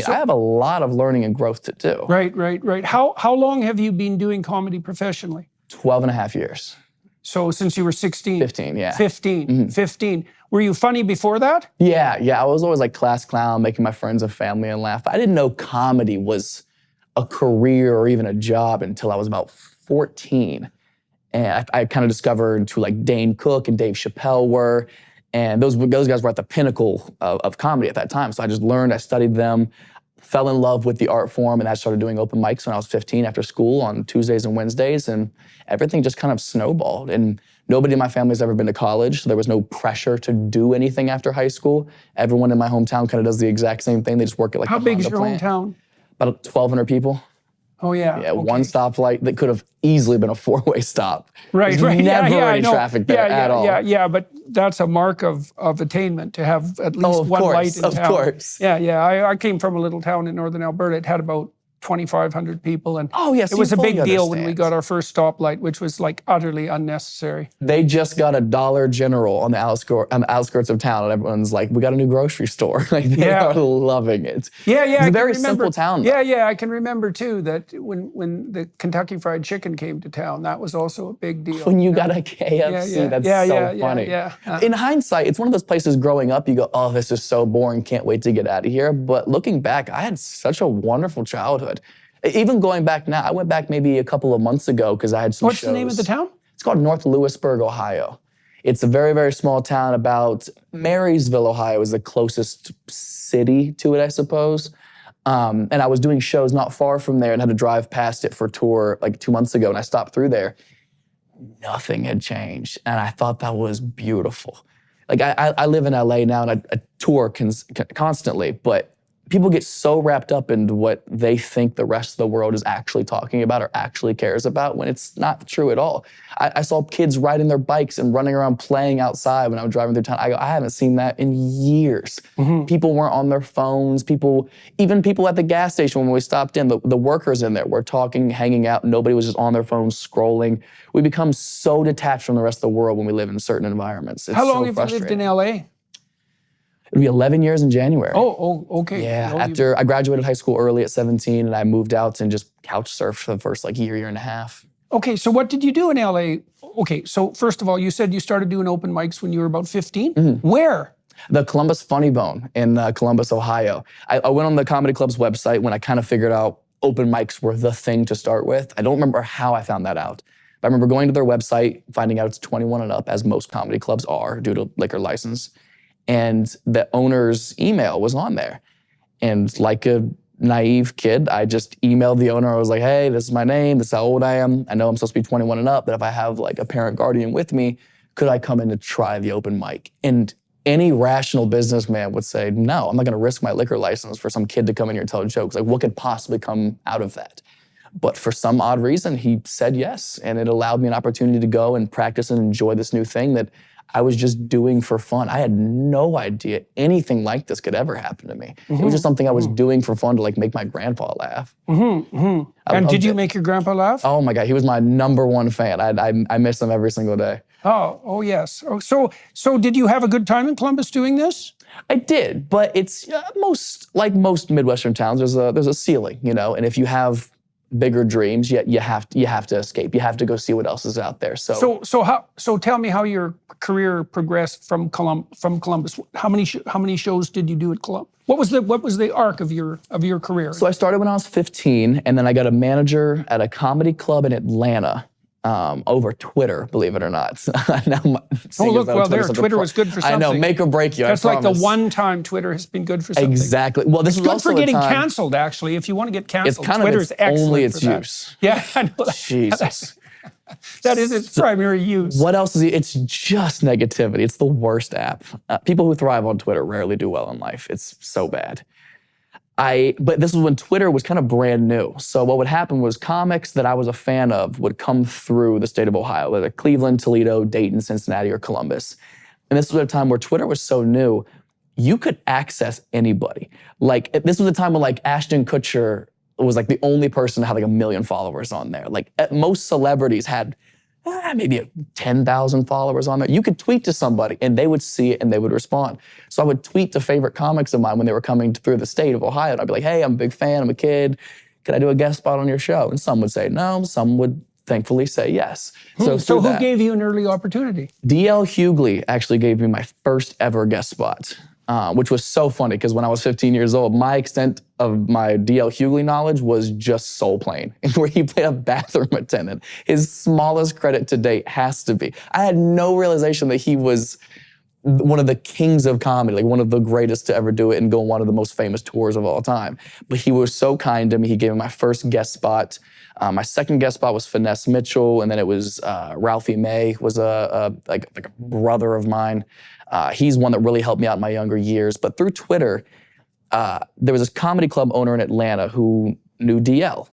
mean, I have a lot of learning and growth to do. Right. How long have you been doing comedy professionally? 12 and a half years. So since you were 16? 15, yeah. 15, Mm-hmm. 15. Were you funny before that? Yeah. I was always like class clown, making my friends and family and laugh. I didn't know comedy was a career or even a job until I was about 14. And I kind of discovered who like Dane Cook and Dave Chappelle were. And those guys were at the pinnacle of comedy at that time. So I just learned, I studied them, fell in love with the art form, and I started doing open mics when I was 15 after school on Tuesdays and Wednesdays, and everything just kind of snowballed. And nobody in my family's ever been to college, so there was no pressure to do anything after high school. Everyone in my hometown kind of does the exact same thing. They just work at like How big is your hometown? About 1,200 people. Oh yeah. Yeah, okay. One stoplight that could have easily been a 4-way stop. Right. There's never any I traffic there at all. Yeah, but that's a mark of attainment to have at least one light in town. Of course. Yeah. I came from a little town in northern Alberta. It had about 2,500 people, and yes, it was a big deal when we got our first stoplight, which was like utterly unnecessary. They just got a Dollar General on the outskirts of town, and everyone's like, "We got a new grocery store." Like they are loving it. Yeah. It's a very simple town. Though. Yeah. I can remember too that when the Kentucky Fried Chicken came to town, that was also a big deal. When you got a KFC, that's so funny. Yeah. In hindsight, it's one of those places growing up, you go, "Oh, this is so boring. Can't wait to get out of here." But looking back, I had such a wonderful childhood. Even going back now, I went back maybe a couple of months ago because I had some What's shows. the name of the town? It's called North Lewisburg, Ohio. It's a very, very small town. About Marysville, Ohio is the closest city to it, I suppose. And I was doing shows not far from there and had to drive past it for a tour like 2 months ago, and I stopped through there. Nothing had changed, and I thought that was beautiful. Like I live in LA now, and I tour constantly, but people get so wrapped up into what they think the rest of the world is actually talking about or actually cares about when it's not true at all. I saw kids riding their bikes and running around playing outside when I was driving through town. I haven't seen that in years. Mm-hmm. People weren't on their phones. Even people at the gas station when we stopped in, the workers in there were talking, hanging out. Nobody was just on their phones scrolling. We become so detached from the rest of the world when we live in certain environments. It's How long so have you lived in LA? It'll be 11 years in January. Oh, okay. Yeah, after I graduated high school early at 17, and I moved out and just couch surfed for the first year and a half. Okay, so what did you do in LA? Okay, so first of all, you said you started doing open mics when you were about 15? Mm-hmm. Where? The Columbus Funny Bone in Columbus, Ohio. I went on the Comedy Club's website when I kind of figured out open mics were the thing to start with. I don't remember how I found that out. But I remember going to their website, finding out it's 21 and up, as most comedy clubs are due to liquor license. And the owner's email was on there. And like a naive kid, I just emailed the owner. I was like, "Hey, this is my name. This is how old I am. I know I'm supposed to be 21 and up, but if I have like a parent guardian with me, could I come in to try the open mic?" And any rational businessman would say, "No, I'm not gonna risk my liquor license for some kid to come in here and tell jokes. Like, what could possibly come out of that?" But for some odd reason, he said yes. And it allowed me an opportunity to go and practice and enjoy this new thing that I was just doing for fun. I had no idea anything like this could ever happen to me. Mm-hmm. It was just something I was doing for fun to make my grandpa laugh. Mm-hmm. Mm-hmm. And did you make your grandpa laugh? Oh my God, he was my #1 fan. I miss him every single day. Oh yes. So did you have a good time in Columbus doing this? I did, but it's like most Midwestern towns, there's a ceiling, and if you have bigger dreams, you have to escape. You have to go see what else is out there. So tell me how your career progressed from Columbus. How many shows did you do at Columbus? What was the arc of your career? So I started when I was 15, and then I got a manager at a comedy club in Atlanta. Over Twitter, believe it or not. Twitter was good for something. I know, make or break you. That's like the one time Twitter has been good for something. Exactly. Well, this is good for getting canceled. Actually, if you want to get canceled, Twitter's excellent only for its that. use. Yeah, I know that. Jesus. That is its primary use. What else is it? It's just negativity. It's the worst app. People who thrive on Twitter rarely do well in life. It's so bad. But this was when Twitter was kind of brand new. So what would happen was comics that I was a fan of would come through the state of Ohio, whether Cleveland, Toledo, Dayton, Cincinnati, or Columbus. And this was at a time where Twitter was so new, you could access anybody. This was a time when Ashton Kutcher was the only person to have 1 million followers on there. Most celebrities had maybe 10,000 followers on there. You could tweet to somebody and they would see it and they would respond. So I would tweet to favorite comics of mine when they were coming through the state of Ohio. And I'd be like, hey, I'm a big fan, I'm a kid. Could I do a guest spot on your show? And some would say no, some would thankfully say yes. So who gave you an early opportunity? D.L. Hughley actually gave me my first ever guest spot, which was so funny because when I was 15 years old, my extent of my D.L. Hughley knowledge was just Soul Plane, where he played a bathroom attendant. His smallest credit to date has to be. I had no realization that he was one of the kings of comedy, like one of the greatest to ever do it and go on one of the most famous tours of all time. But he was so kind to me. He gave me my first guest spot. My second guest spot was Finesse Mitchell, and then it was Ralphie May was like a brother of mine. He's one that really helped me out in my younger years. But through Twitter, there was this comedy club owner in Atlanta who knew DL.